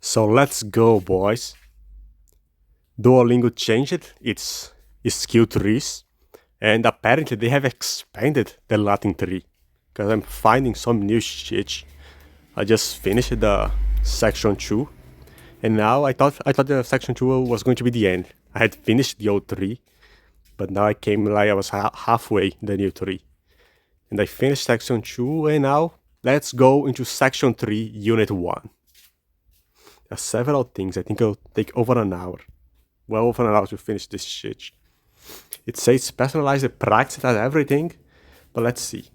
So let's go, boys. Duolingo changed its skill trees, and apparently they have expanded the Latin tree. Because I'm finding some new shit. I just finished the section 2, and now I thought the section 2 was going to be the end. I had finished the old tree, but now I was halfway the new tree. And I finished section 2, and now let's go into section 3, unit 1. There are several things. I think it'll take over an hour. Well over an hour to finish this shit. It says specialized practice at everything, but let's see.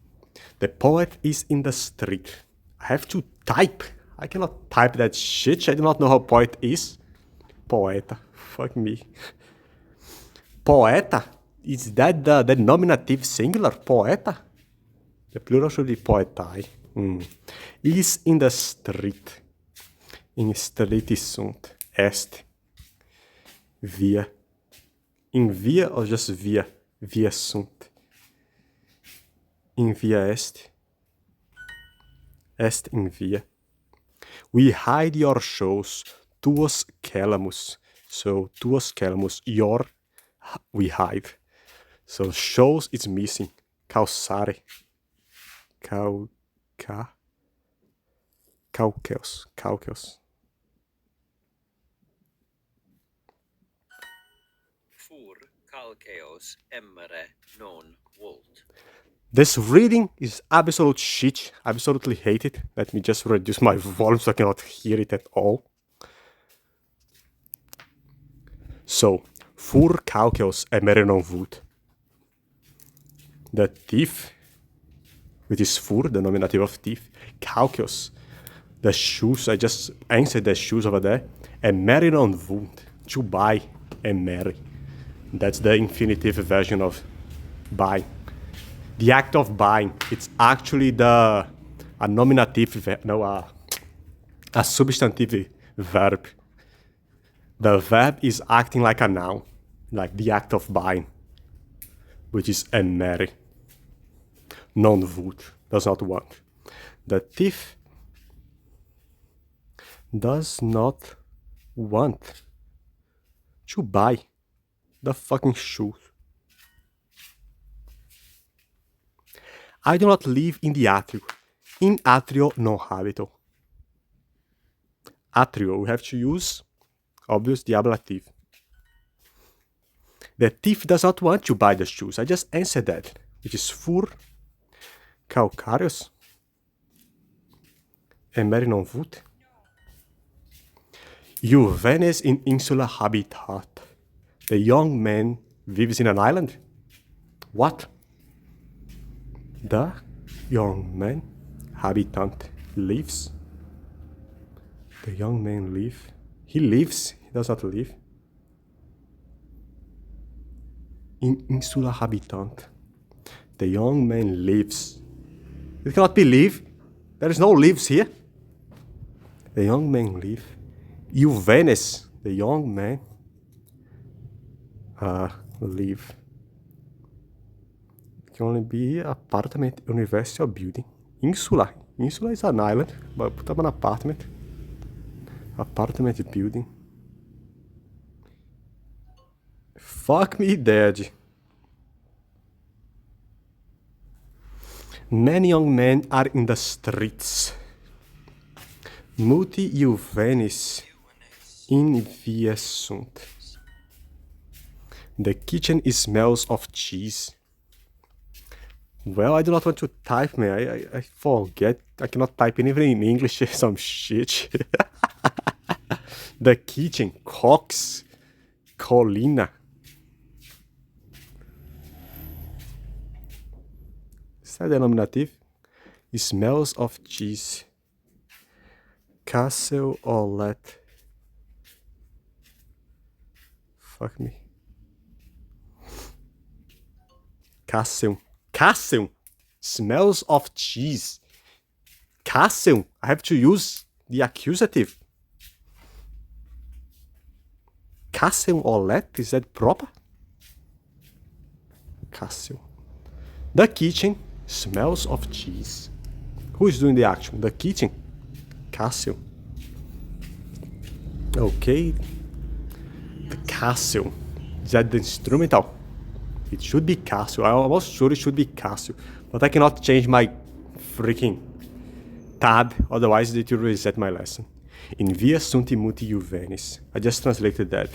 The poet is in the street. I have to type. I cannot type that shit. I do not know how poet is. Poeta. Fuck me. Poeta? Is that the nominative singular? Poeta? The plural should be poetae. Is in the street. In street sunt. Est. Via. In via or just via? Via sunt. In via est. Est in via. We hide your shows. Tuos calamus. So, tuos calamus. Your, we hide. So, shows is missing. Calcare. Calceus. Fur calceos emmere non vult. This reading is absolute shit. I absolutely hate it. Let me just reduce my volume so I cannot hear it at all. So, fur calceus emmere non vult. The thief, which is fur, the nominative of thief. Calceus, the shoes, I just answered the shoes over there. Emmere non vult, to buy and marry. That's the infinitive version of buy. The act of buying, it's actually a nominative, a substantive verb. The verb is acting like a noun, like the act of buying, which is emmere. Non vult, does not want. The thief does not want to buy the fucking shoes. I do not live in the atrio. In atrio non habito. Atrio, we have to use, obvious, the ablative. The thief does not want to buy the shoes. I just answered that, which is fur calcareus emmere non vult. Juvenes in insula habitat. The young man lives in an island. What? The young man habitant lives. The young man live. He lives. He does not live. In insula habitant. The young man lives. It cannot be live. There is no lives here. The young man live. Juvenes, the young man, live. It can only be apartment, university, or building. Insula. Insula is an island, but put up an apartment. Apartment building. Fuck me dead. Many young men are in the streets. Multi juvenis in via sunt. The kitchen smells of cheese. Well, I do not want to type, man. I forget. I cannot type even in English some shit. The kitchen, Cox, Colina. Is that the nominative? It smells of cheese. Castle or let. Fuck me. Castle. Castle. Smells of cheese. Castle. I have to use the accusative. Castle or let. Is that proper? Castle. The kitchen smells of cheese. Who is doing the action? The kitchen. Castle. Okay. The castle. Is that the instrumental? It should be castle. I'm almost sure it should be castle. But I cannot change my freaking tab, otherwise it will reset my lesson. In via sunti muti juvenis. I just translated that.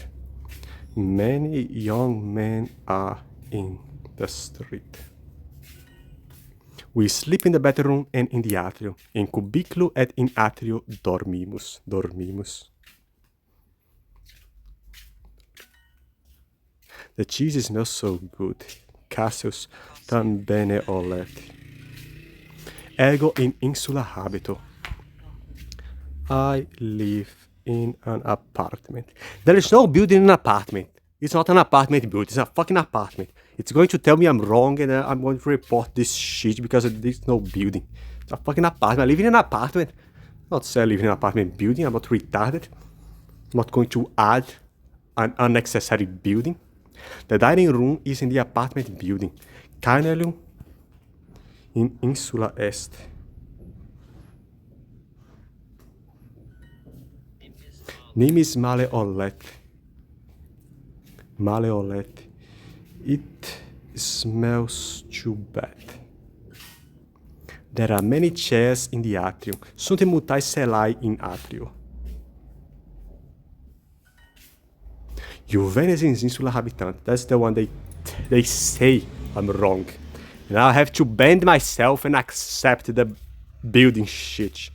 Many young men are in the street. We sleep in the bedroom and in the atrio. In cubiclo et in atrio dormimus. Dormimus. The cheese smells so good. Cassius tan bene olet. Ego in insula habito. I live in an apartment. There is no building in an apartment. It's not an apartment building. It's a fucking apartment. It's going to tell me I'm wrong and I'm going to report this shit because there's no building. It's a fucking apartment. I live in an apartment. Not say I live in an apartment building. I'm not retarded. I'm not going to add an unnecessary building. The dining room is in the apartment building. Cainelum in insula est. Nimis male olet. Male olet. It smells too bad. There are many chairs in the atrium. Sunt mutai celai in atrio. Juvenes in insula habitant. That's the one they say I'm wrong. And I have to bend myself and accept the building shit.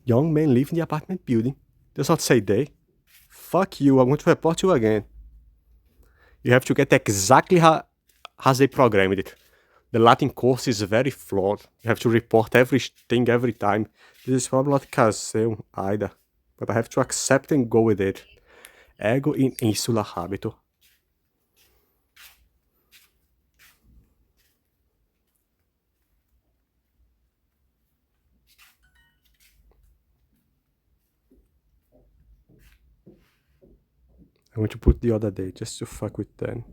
Young men live in the apartment building. Does not say they. Fuck you, I'm going to report you again. You have to get exactly how they programmed it. The Latin course is very flawed. You have to report everything every time. This is probably not caseu either. But I have to accept and go with it. Ego in insula habito. I'm going to put the other day just to fuck with them.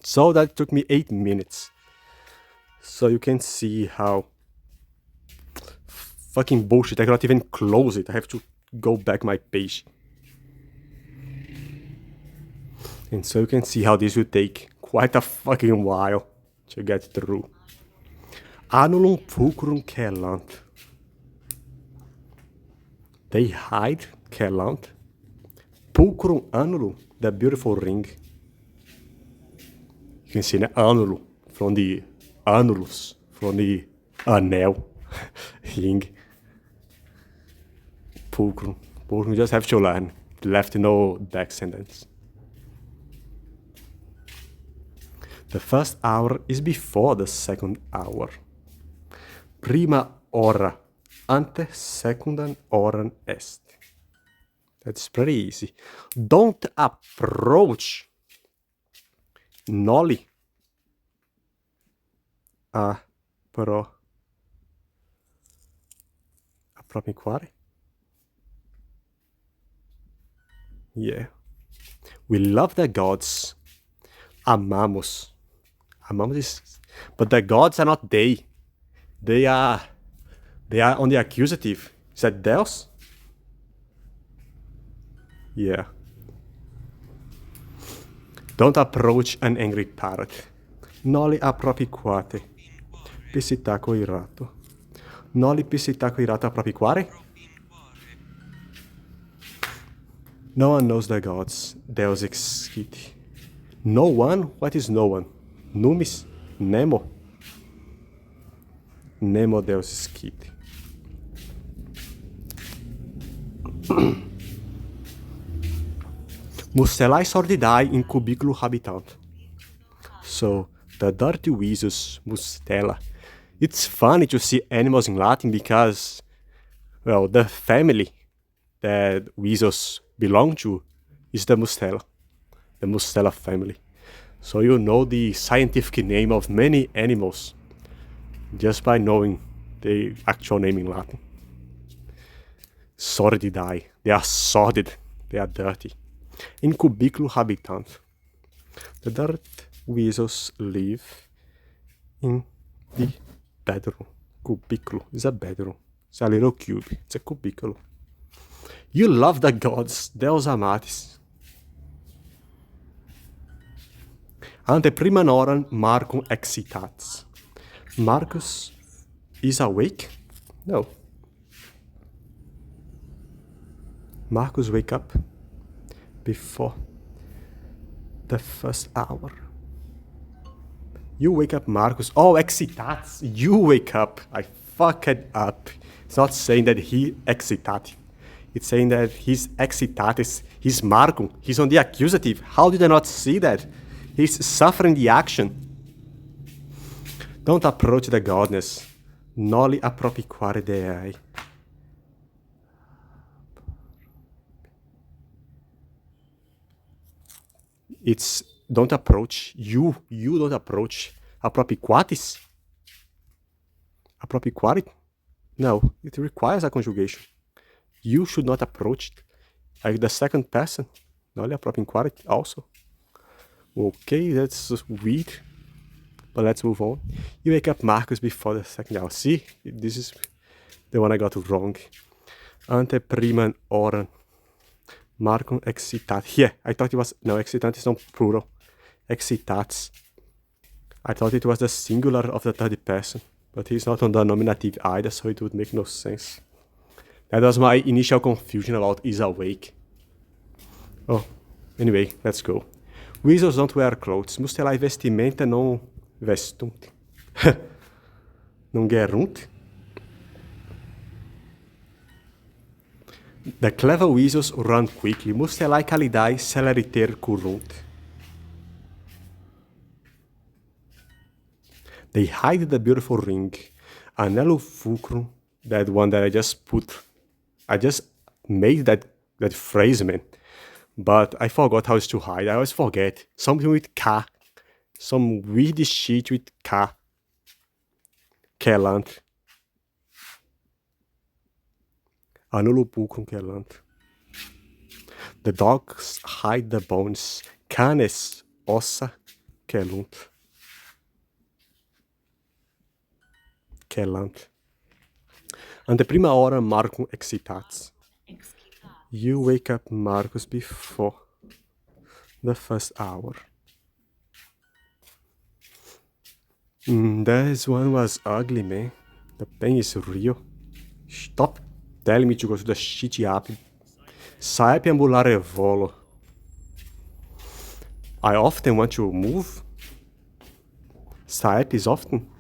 So that took me 8 minutes. So you can see how fucking bullshit. I cannot even close it. I have to go back my page. And so you can see how this will take quite a fucking while to get through. Annulum fulcrum celant. They hide celant. Pulcrum annulum, the beautiful ring. You can see the annulum from the annulus, from the anel ring. Pulcrum. Pulcrum, you just have to learn. Left no descendants. The first hour is before the second hour. Prima hora ante secundam horam est. That's pretty easy. Don't approach noli a propinquare. Yeah. We love the gods. Amamos. Amamos is... But the gods are not they. They are on the accusative. Is that Deus? Yeah. Don't approach an angry parrot. Noli a propiquate. Pisitaco irato. Noli pisitaco irato a propiquare? No one knows the gods. Deus exquiti. No one? What is no one? Numis? Nemo? Nemo Deus exquiti. Mustelai sordidai in cubiculo habitant. So, the dirty weasels, mustela. It's funny to see animals in Latin because, well, the family that weasels belong to is the mustela family. So you know the scientific name of many animals. just by knowing the actual name in Latin. Sordidae. They are sordid. They are dirty. In cubiculo habitant. The dirt weasels live in the bedroom. Cubiculo is a bedroom. It's a little cube. It's a cubiculo. You love the gods, Deus amatis. Ante primam horam Marcum excitats. Marcus is awake? No. Marcus wake up before the first hour. You wake up, Marcus. Oh, excitats. You wake up. I fucked up. It's not saying that he excitat. It's saying that he's excitatis. He's Marcum. He's on the accusative. How did I not see that? He's suffering the action. Don't approach the godness. Noli appropiquare Dei. It's don't approach. You don't approach. Appropiquatis? Appropiquare? No, it requires a conjugation. You should not approach like the second person. Noli appropiquare also. Okay, that's weird. But let's move on. You wake up Marcus before the second hour. See, this is the one I got wrong. Ante primam horam. Marcum excitat. Here, I thought it was, no, excitant is not plural. Excitats. I thought it was the singular of the third person. But he's not on the nominative either, so it would make no sense. That was my initial confusion about is awake. Oh, anyway, let's go. Weasels don't wear clothes. Mustelae vestimenta non vestunt. Non gerunt. The clever weasels run quickly. Mustelae calidae celeriter currunt. They hide the beautiful ring. Anello fulcrum, that one that I just put. I just made that phrase, man. But I forgot how it's to hide. I always forget. Something with K. Some weird shit with K. Kelant. Anullo pulcrum kelant. The dogs hide the bones. Canes ossa kelunt. Kelant. Ante prima hora Marcum excitats. You wake up Marcus before the first hour. This one was ugly, man. The pain is real. Stop telling me to go to the shitty app. Saep ambulare volo. I often want to move. Saep is often.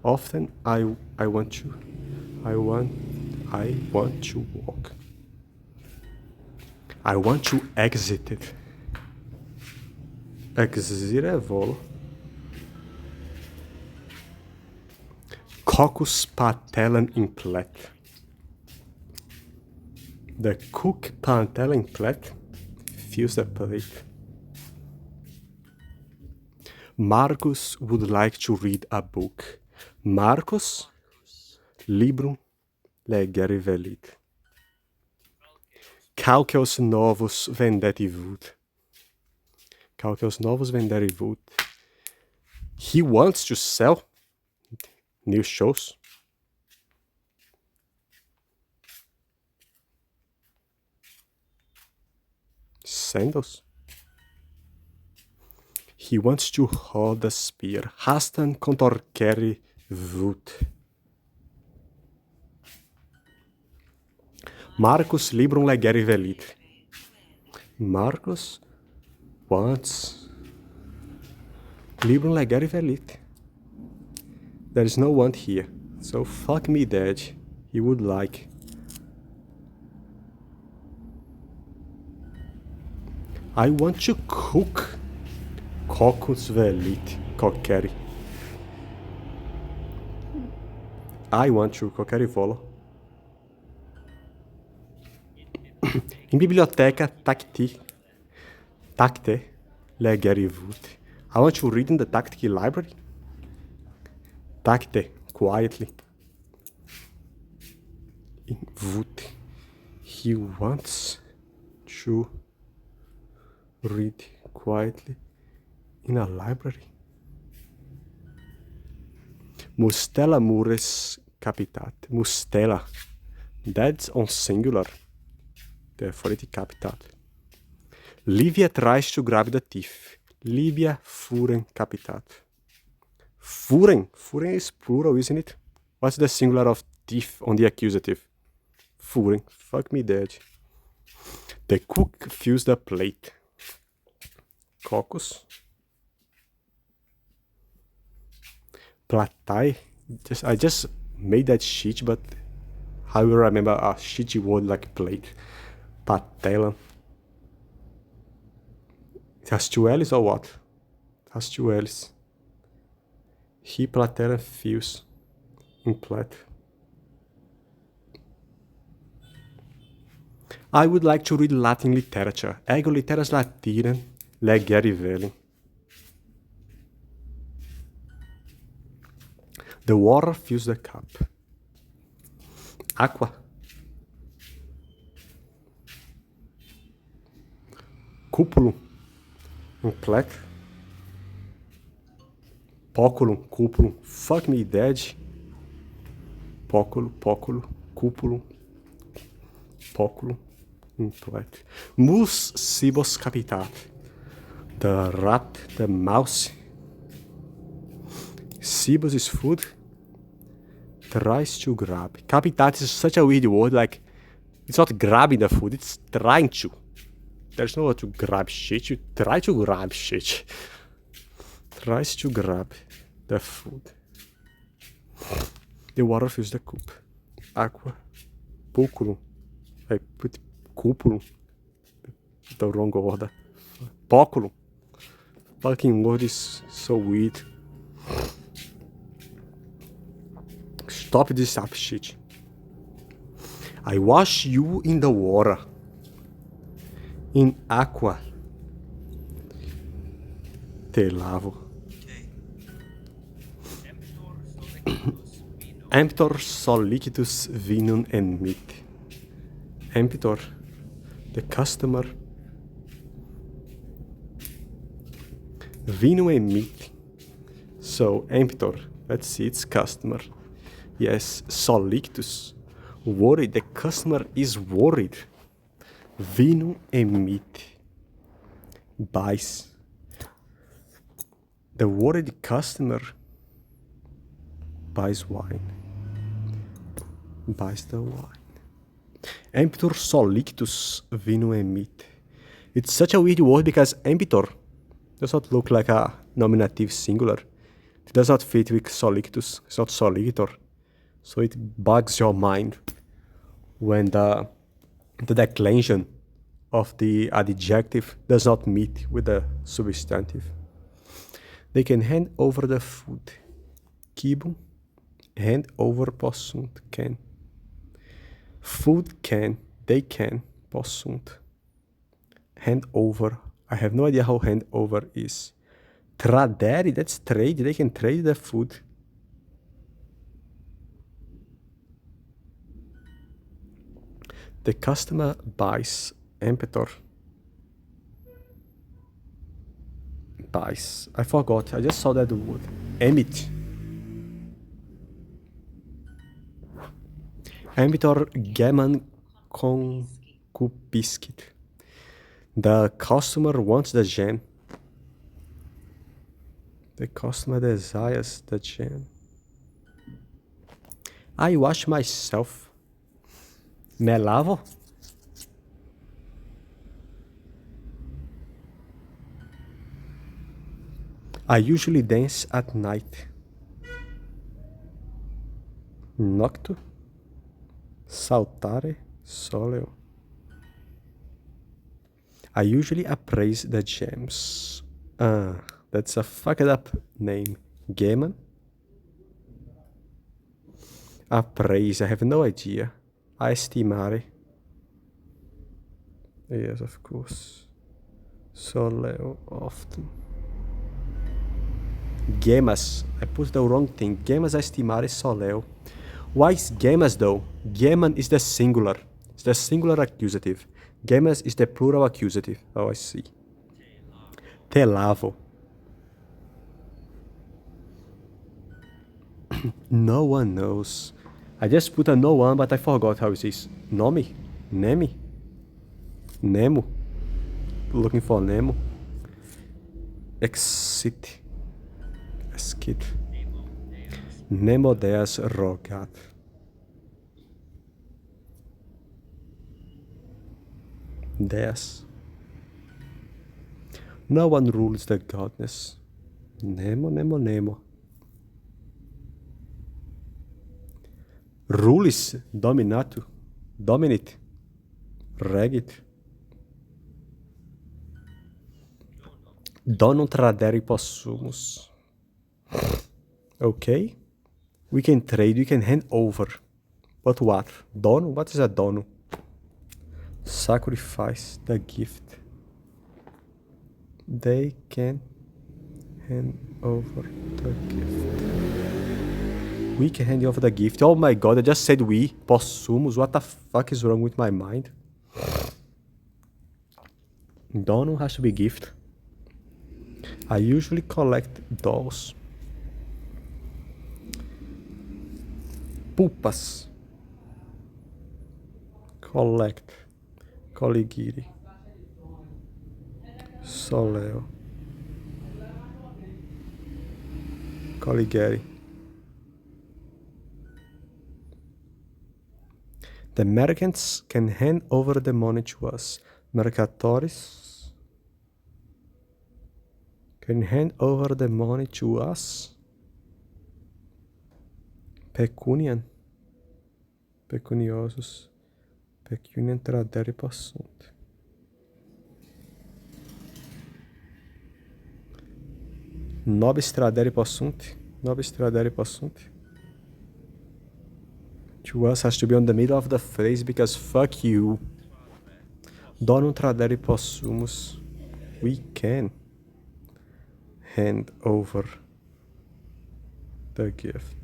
Often I want to walk. I want to exit it. Exire volo. Coccus patellam implet. The cook patellam implet fills the plate. Marcus would like to read a book. Marcus librum legere velit. Calceos novos vendetivut. Calceos novos venderivut. He wants to sell new shows. Sandals. He wants to hold the spear. Hastan contorquere vut. Marcus librum legere velit. Marcus wants librum legere velit. There is no want here, so fuck me dead. He would like. I want to cook. Coccus velit. Coccere. I want to coccere volo. In biblioteca tacte legere vut. I want to read in the tactic library. Tacte, quietly. In wood. He wants to read quietly in a library. Mustela mures capitate. Mustela. That's on singular. Therefore it capitate. Livia tries to grab the thief. Livia furen capitate. Furen. Furen is plural, isn't it? What's the singular of thief on the accusative? Furen. Fuck me dead. The cook fills the plate. Cocos. Platai. I just made that sheet, but I will remember a shitty word like plate. Patela. It has two L's or what? It has two L's. He platera fills in plat. I would like to read Latin literature. Ego literas Latinam legere veli. The water fills the cup. Aqua. Cúpulo. Um plat. Póculo, cúpulo. Fuck me dead. Póculo, cúpulo. Póculo. Um plat. Mus cibos capitate. The rat, the mouse. Cibos is food. Tries to grab. Capitate is such a weird word, like, it's not grabbing the food, it's trying to. There's no way to grab shit, you try to grab shit. Tries to grab the food. The water fills the cup. Aqua. Púculo. I put cúpulo. The wrong order. Póculo. Fucking word is so weird. Stop this up shit. I wash you in the water. In aqua. Te lavo. Emptor solicitus vinum and meat. Emptor, the customer. Vinum and meat. So, emptor, let's see, it's customer. Yes, solicitus. Worried, the customer is worried. Vinum and meat. Buys. The worried customer buys wine. Buys the wine. Emptor solicitus vinum and meat. It's such a weird word because emptor does not look like a nominative singular. It does not fit with solicitus. It's not solicitor. So it bugs your mind when the declension of the adjective does not meet with the substantive. They can hand over the food. Kibum, hand over possunt, can. Food can, they can, possunt. Hand over, I have no idea how hand over is. Tradere, that's trade, they can trade the food. The customer buys. Emptor. Buys. I forgot. I just saw that word. Emit. Emptor geman concupiscit. The customer wants the gem. The customer desires the gem. I wash myself. Me lavo? I usually dance at night. Noctu. Saltare soleo. I usually appraise the gems. That's a fucked up name. Geman? Appraise, I have no idea. A estimare. Yes, of course. Soleo often. Gemas. I put the wrong thing. Gemas a estimare soleo. Why is gemas though? Geman is the singular. It's the singular accusative. Gemas is the plural accusative. Oh, I see. Te lavo. No one knows. I just put a no one, but I forgot how it says. Nome? Nemi? Nemo? Looking for Nemo. Exit. Escape. Nemo deas rogat. Deas. No one rules the godness. Nemo, Nemo, Nemo. Rulis dominatu. Dominit. Regit. Donum tradere possumus. Okay. We can trade, we can hand over. But what? Donum? What is a donum? Sacrifice the gift. They can hand over the gift. We can hand over the gift. Oh my god, I just said we. Possumus. What the fuck is wrong with my mind? Donum has to be gift. I usually collect dolls. Pupas. Collect. Colligiri. Soleo. Colligeri. The merchants can hand over the money to us. Mercatoris can hand over the money to us. Pecunian. Pecuniosus. Pecunian tradere possunt. Nobis tradere possunt. Nobis tradere possunt. To us has to be on the middle of the phrase because fuck you. Donum tradere possumus. We can hand over the gift.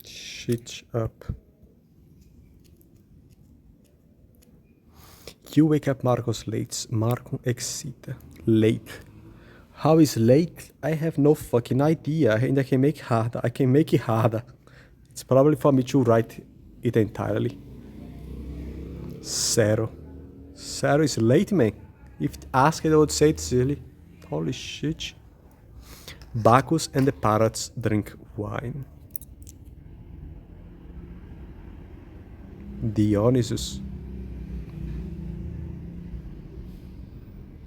Shit up. You wake up Marcos late. Marcum excita. Late. How is late? I have no fucking idea. And I can make harder. I can make it harder. It's probably for me to write it entirely. Zero. Zero is late, man. If asked, I would say it's silly. Holy shit. Bacchus and the parrots drink wine. Dionysus.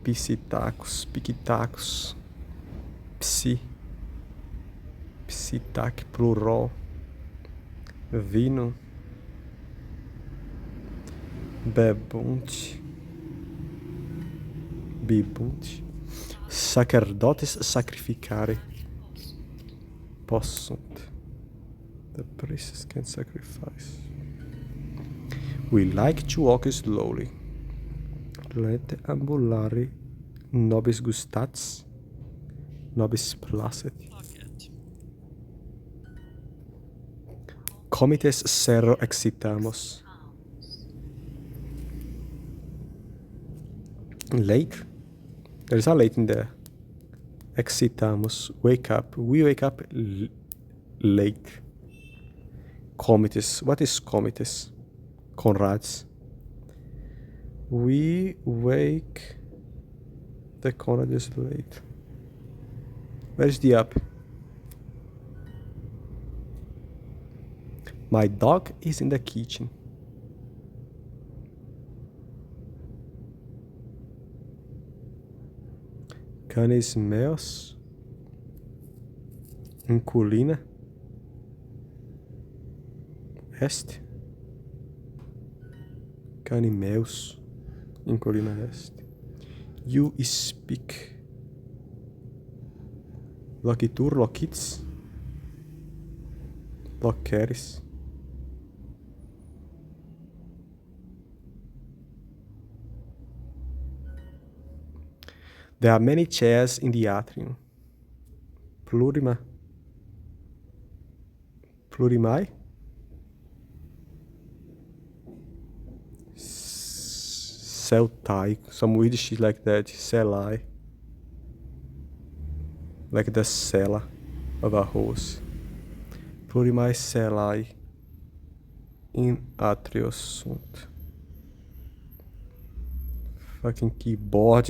Psitacus, Piquitacus. Psi. Psitac plural. Vino. Bebunt. Bibunt. Sacerdotes sacrificare. Possunt. The priests can sacrifice. We like to walk slowly. Let ambulari nobis gustats, nobis placet. Comites serro excitamos. Late? There's a late in there. Excitamos. Wake up. We wake up late. Comites. What is comites? Conrads. We wake the Conrads late. Where's the up? My dog is in the kitchen. Canis meus. Inculina. Est. Cani meus. Inculina est. You speak. Locitur, locits. Loceris. There are many chairs in the atrium. Plurima. Plurimai? Celtai. Some weird shit like that. Celai. Like the cella of a horse. Plurimai celai. In atrio sunt. Fucking keyboard.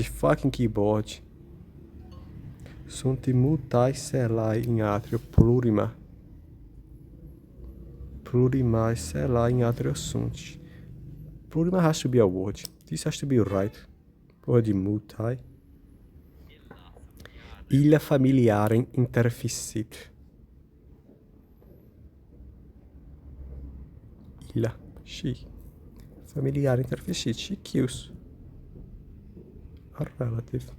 Sunt multae celai in atrio plurima. Plurimae celai in atrio sunt. Plurima has to be a word. This has to be right. Word multae. Illa familiarem interficit. Illa. She. Familiar interficit. She kills. A relative.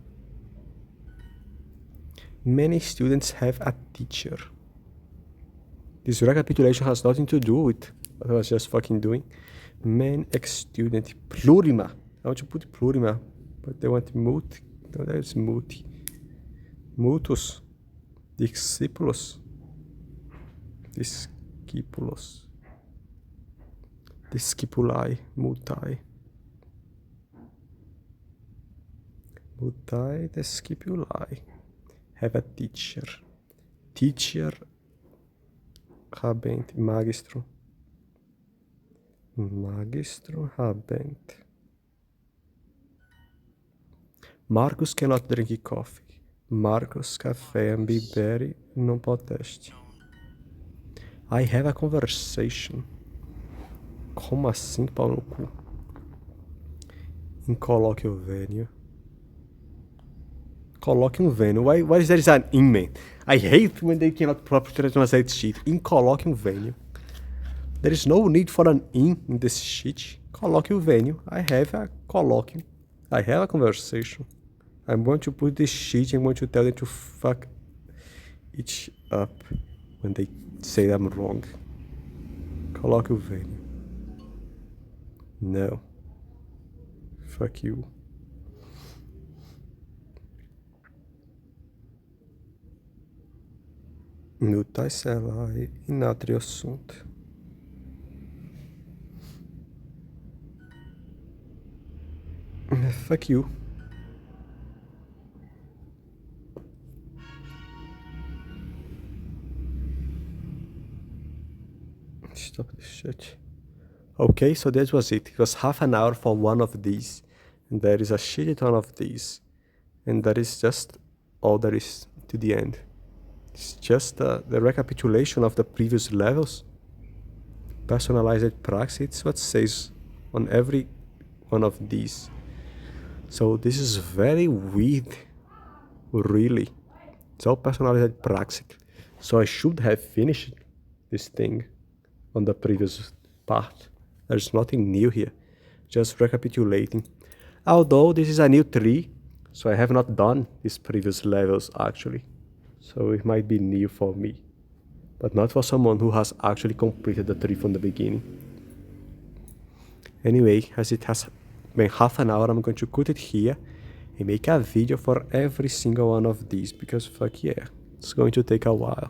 Many students have a teacher. This recapitulation has nothing to do with what I was just fucking doing. Man ex-student. Plurima. I want to put plurima, but they want multi. No, that's multi. Multus. Discipulos. Discipulos. Discipulae. Multae. Multae discipulae. Have a teacher. Teacher habent. Magistro. Magistro habent. Marcus cannot drink coffee. Marcus café biberi non potest. I have a conversation. Como assim, pau no cu? In colloquial venue. Colloquium venue. Why is there an in, man? I hate when they cannot properly translate shit. In colloquium venue. There is no need for an in this shit. Colloquium venue. I have a colloquium. I have a conversation. I'm going to put this shit and I'm going to tell them to fuck each up when they say I'm wrong. Colloquium venue. No. Fuck you. Multae celai in atrio sunt. Fuck you. Stop this shit. Okay, so that was it. It was half an hour for one of these. And there is a shit ton of these. And that is just all there is to the end. It's just the recapitulation of the previous levels. Personalized praxis, it's what it says on every one of these. So this is very weird, really. It's all personalized praxis. So I should have finished this thing on the previous part. There's nothing new here, just recapitulating. Although this is a new tree, so I have not done these previous levels actually. So it might be new for me, but not for someone who has actually completed the tree from the beginning. Anyway, as it has been half an hour, I'm going to cut it here and make a video for every single one of these, because fuck yeah, it's going to take a while.